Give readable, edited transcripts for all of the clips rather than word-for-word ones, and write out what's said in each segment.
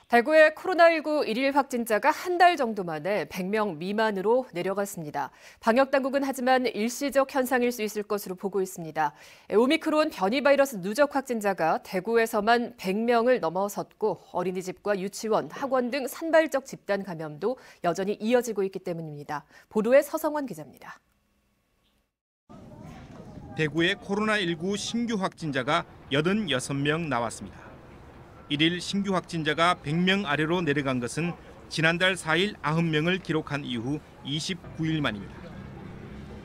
대구의 코로나19 일일 확진자가 한 달 정도 만에 100명 미만으로 내려갔습니다. 방역당국은 하지만 일시적 현상일 수 있을 것으로 보고 있습니다. 오미크론 변이 바이러스 누적 확진자가 대구에서만 100명을 넘어섰고 어린이집과 유치원, 학원 등 산발적 집단 감염도 여전히 이어지고 있기 때문입니다. 보도에 서성원 기자입니다. 대구의 코로나19 신규 확진자가 86명 나왔습니다. 1일 신규 확진자가 100명 아래로 내려간 것은 지난달 4일 90명을 기록한 이후 29일 만입니다.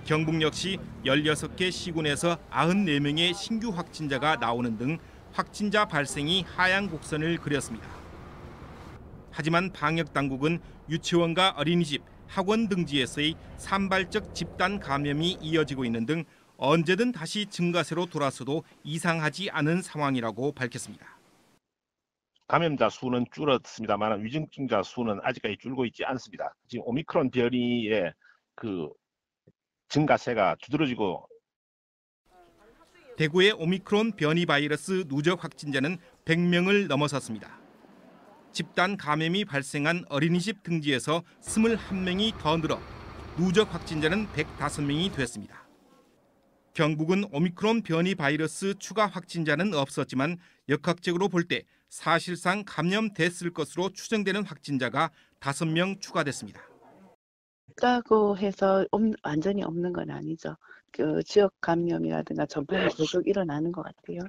경북 역시 16개 시군에서 94명의 신규 확진자가 나오는 등 확진자 발생이 하향 곡선을 그렸습니다. 하지만 방역당국은 유치원과 어린이집, 학원 등지에서의 산발적 집단 감염이 이어지고 있는 등 언제든 다시 증가세로 돌아서도 이상하지 않은 상황이라고 밝혔습니다. 감염자 수는 줄었습니다만 위중증자 수는 아직까지 줄고 있지 않습니다. 지금 오미크론 변이의 증가세가 두드러지고 대구의 오미크론 변이 바이러스 누적 확진자는 100명을 넘어섰습니다. 집단 감염이 발생한 어린이집 등지에서 21명이 더 늘어 누적 확진자는 105명이 됐습니다. 경북은 오미크론 변이 바이러스 추가 확진자는 없었지만 역학적으로 볼 때 사실상 감염됐을 것으로 추정되는 확진자가 5명 추가됐습니다. 없다고 해서 완전히 없는 건 아니죠. 지역 감염이라든가 전파가 계속 일어나는 것 같아요.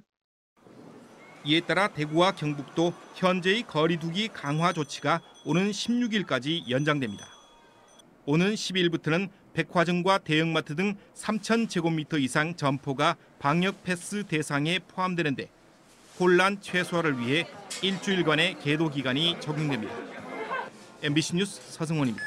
이에 따라 대구와 경북도 현재의 거리 두기 강화 조치가 오는 16일까지 연장됩니다. 오는 10일부터는 백화점과 대형마트 등 3,000제곱미터 이상 점포가 방역 패스 대상에 포함되는데 혼란 최소화를 위해 일주일간의 계도 기간이 적용됩니다. MBC 뉴스 서승원입니다.